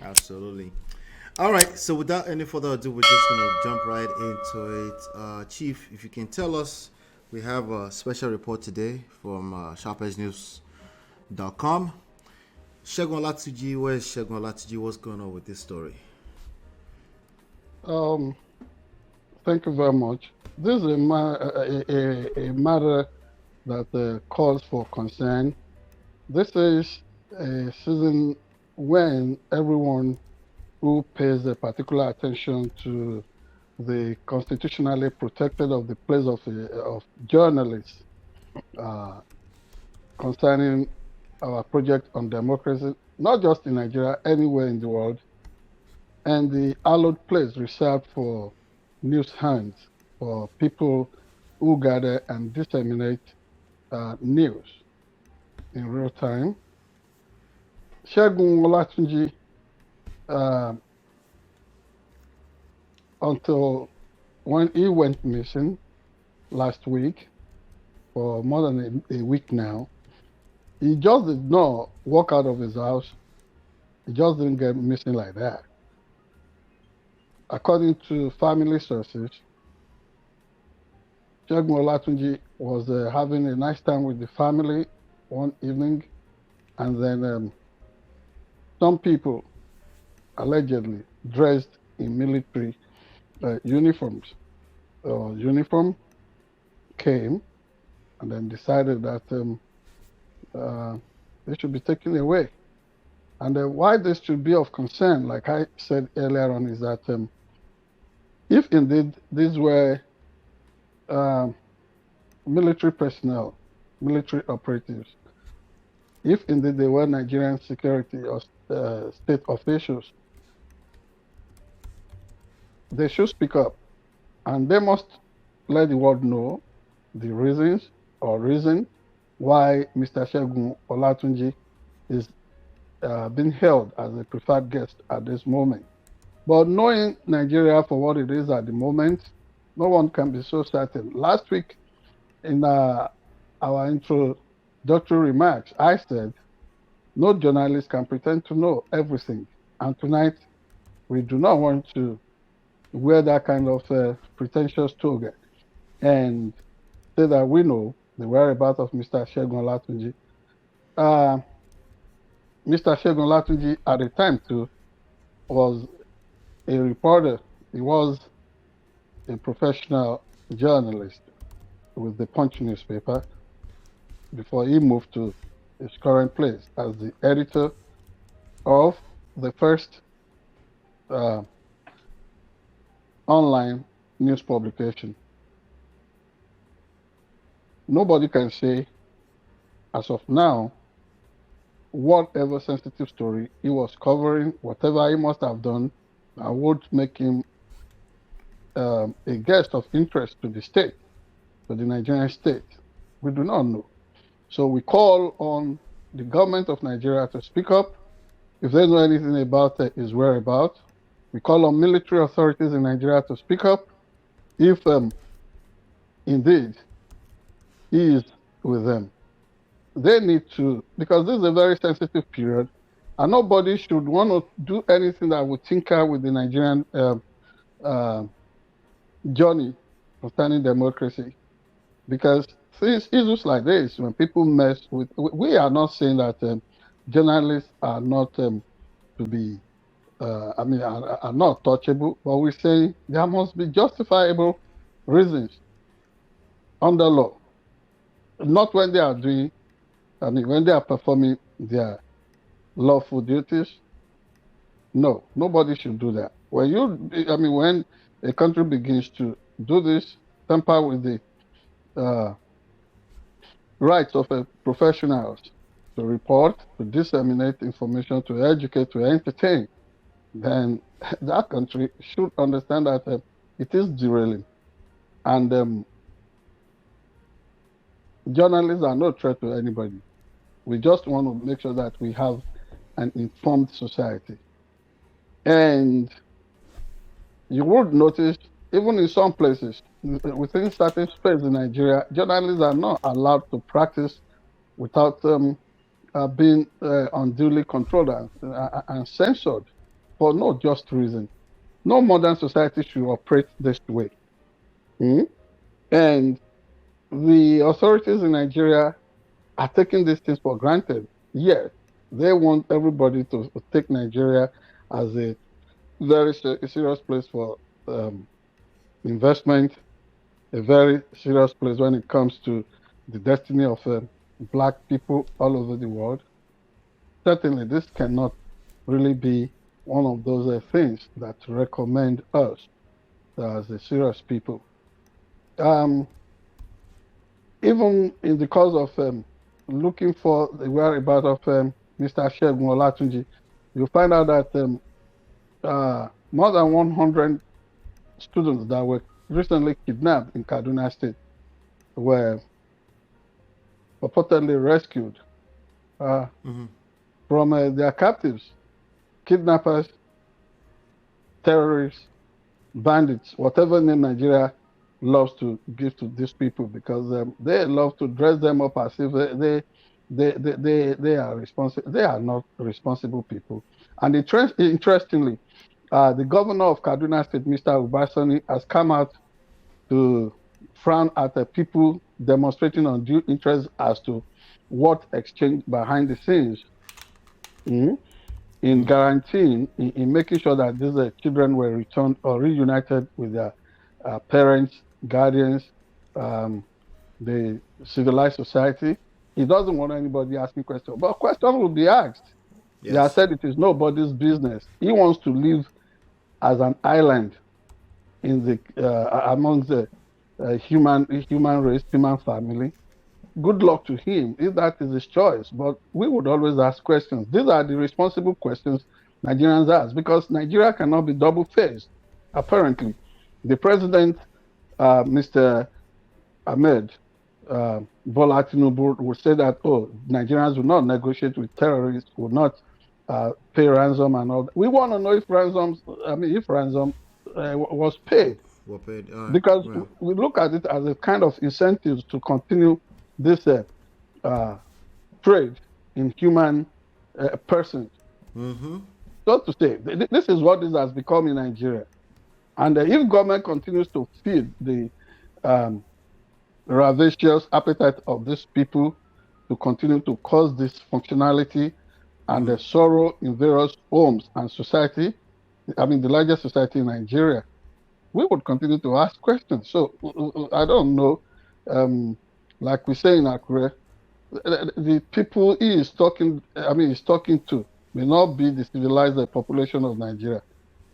Absolutely. All right. So without any further ado, we're just gonna jump right into it. Chief, if you can tell us, we have a special report today from SharpEdgeNewsTV.com. Segun Olatunji, where's Segun Olatunji? What's going on with this story? Um, Thank you very much. This is a matter that calls for concern. This is a season when everyone who pays a particular attention to the constitutionally protected of the place of journalists uh, concerning our project on democracy, not just in Nigeria, anywhere in the world, and the hallowed place reserved for news hands, for people who gather and disseminate news in real time. Segun Olatunji, uh, until when he went missing last week, for more than a week now, he just did not walk out of his house. He just didn't get missing like that. According to family sources, Segun Olatunji was having a nice time with the family one evening, and then some people allegedly dressed in military uniforms or uniform came and then decided that uh, they should be taken away. And why this should be of concern, like I said earlier on, is that if indeed these were um, military personnel, military operatives, if indeed they were Nigerian security or state officials, they should speak up and they must let the world know the reasons or reason why Mr. Segun Olatunji is being held as a preferred guest at this moment. But knowing Nigeria for what it is at the moment, no one can be so certain. Last week, in our introductory remarks, I said no journalist can pretend to know everything. And tonight, we do not want to wear that kind of pretentious toga and say that we know the whereabouts of Mr. Segun Olatunji. Uh, Mr. Segun Olatunji at the time too was a reporter. He was a professional journalist with the Punch newspaper before he moved to his current place as the editor of the first uh, online news publication. Nobody can say, as of now, whatever sensitive story he was covering, whatever he must have done, would make him a guest of interest to the state, to the Nigerian state. We do not know. So we call on the government of Nigeria to speak up. If they know anything about his whereabouts, we call on military authorities in Nigeria to speak up. If indeed he is with them, they need to, because this is a very sensitive period, and nobody should want to do anything that would tinker with the Nigerian uh, journey concerning democracy. Because things, issues like this, when people mess with, we are not saying that journalists are not to be, are not touchable, but we say there must be justifiable reasons under law, not when they are doing, when they are performing their lawful duties. No, nobody should do that. When a country begins to do this, tamper with the uh, rights of professionals to report, to disseminate information, to educate, to entertain, then that country should understand that it is derailing. And journalists are no threat to anybody. We just want to make sure that we have an informed society. And you would notice, even in some places, within certain space in Nigeria, journalists are not allowed to practice without being unduly controlled and censored. for no just reason. No modern society should operate this way. Mm? And the authorities in Nigeria are taking these things for granted. Yes, they want everybody to take Nigeria as a very serious place for um, investment, a very serious place when it comes to the destiny of Black people all over the world. Certainly, this cannot really be one of those things that recommend us as a serious people. Um, Even in the course of looking for the whereabouts of Mr. Segun Olatunji, you find out that more than 100 students that were recently kidnapped in Kaduna State were purportedly rescued uh, Mm-hmm. from their captives, kidnappers, terrorists, bandits, whatever name Nigeria loves to give to these people, because they love to dress them up as if they are responsible. They are not responsible people. And interestingly, the governor of Kaduna State, Mr. Ubasani, has come out to frown at the people demonstrating undue interest as to what exchanged behind the scenes. Mm, in Mm-hmm. guaranteeing, in making sure that these children were returned or reunited with their parents, guardians, um, the civilized society. He doesn't want anybody asking questions, but questions will be asked. He has Yes. said it is nobody's business. He wants to live as an island in the amongst the human race, human family. Good luck to him if that is his choice. But we would always ask questions. These are the responsible questions Nigerians ask, because Nigeria cannot be double faced. Apparently, the president, Mr. Ahmed Bola Tinubu, would say that, oh, Nigerians will not negotiate with terrorists, will not pay ransom and all that. We want to know if ransom was paid, Well paid. All right. because Well. we look at it as a kind of incentives to continue this uh, trade in human persons. Mm-hmm. So to say, this is what this has become in Nigeria. And if government continues to feed the um, rapacious appetite of these people to continue to cause this functionality and Mm-hmm. the sorrow in various homes and society, I mean, the largest society in Nigeria, we would continue to ask questions. So I don't know. Um, like we say in Akure, the people he is talking, I mean, he's talking to may not be the civilized population of Nigeria.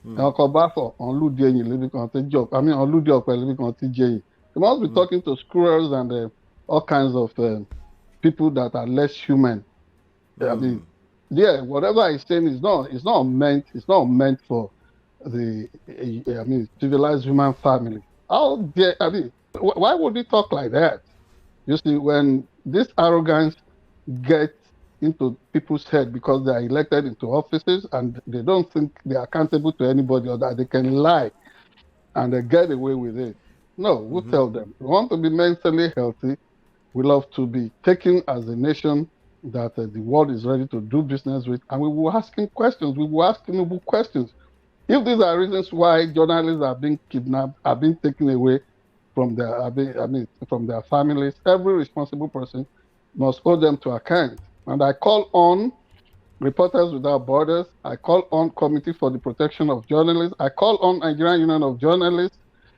Mm-hmm. Ọkọ̀ on Ludi Ẹ̀yìn lébi kan tí jọ, I mean, on Ludi Ọ̀pẹ lébi kan tí jẹyìn. He must be talking to squirrels and all kinds of people that are less human. I Mm-hmm. mean, yeah, whatever he's saying is not meant for the, I mean, civilized human family. How dare, I mean, why would he talk like that? You see, when this arrogance gets into people's head because they are elected into offices and they don't think they are accountable to anybody or that they can lie and they get away with it. No, we'll Mm-hmm. tell them. We want to be mentally healthy. We love to be taken as a nation that the world is ready to do business with. And we will asking questions. We will ask Tinubu questions. If these are reasons why journalists are being kidnapped, are being taken away from their, from their families, every responsible person must hold them to account. And I call on Reporters Without Borders. I call on Committee for the Protection of Journalists. I call on Nigerian Union of Journalists,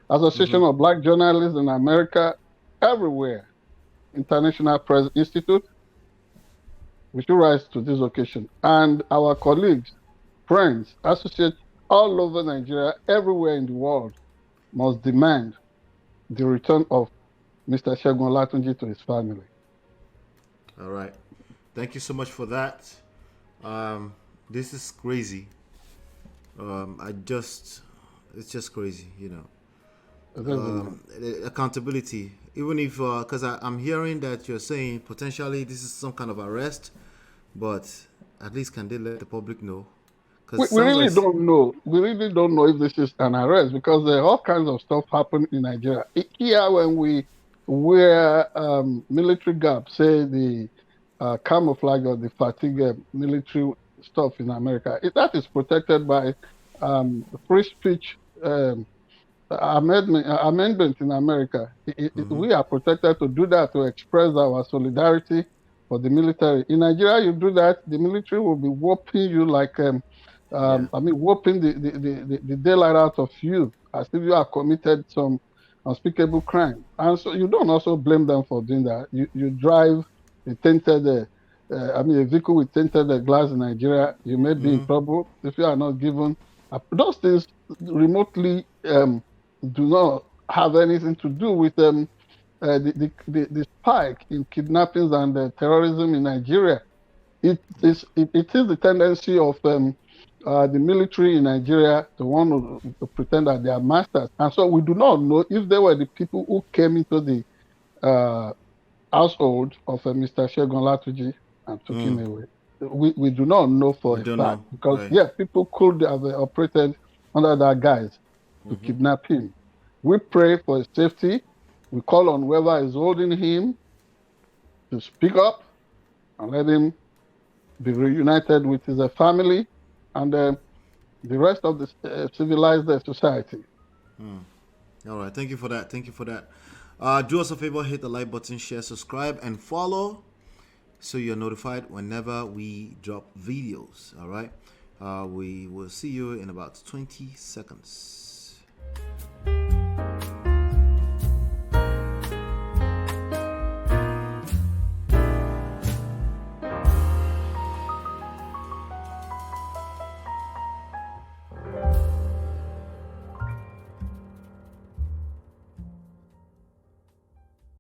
Mm-hmm. Association of Black Journalists in America, everywhere, International Press Institute. We should rise to this occasion. And our colleagues, friends, associates all over Nigeria, everywhere in the world, must demand the return of Mr. Segun Olatunji to his family. All right. Thank you so much for that. This is crazy. It's just crazy, you know. Accountability. Even if, because I'm hearing that you're saying potentially this is some kind of arrest, but at least can they let the public know? Because We, it we sounds really like. don't know. We really don't know if this is an arrest, because all kinds of stuff happen in Nigeria. Here, when we wear military garb, say the camouflage or the fatigue military stuff in America. That is protected by the free speech amendment in America. Mm-hmm. We are protected to do that, to express our solidarity for the military. In Nigeria, you do that, the military will be whooping you like, Yeah. whooping the daylight out of you as if you have committed some unspeakable crime. And so you don't also blame them for doing that. You drive a tainted, a vehicle with tainted glass in Nigeria, you may be in Mm-hmm. trouble if you are not given. Those things remotely do not have anything to do with the spike in kidnappings and terrorism in Nigeria. It is the tendency of the military in Nigeria to want to pretend that they are masters, and so we do not know if they were the people who came into the uh, household of Mr. Segun Olatunji and took him Mm. away. We do not know We for a don't fact know. because Right. yeah, people could have operated under that guise to Mm-hmm. kidnap him. We pray for his safety. We call on whoever is holding him to speak up and let him be reunited with his family and the rest of the civilized society. All right. Thank you for that. Thank you for that. Do us a favor, hit the like button, share, subscribe, and follow so you're notified whenever we drop videos. All right. We will see you in about 20 seconds.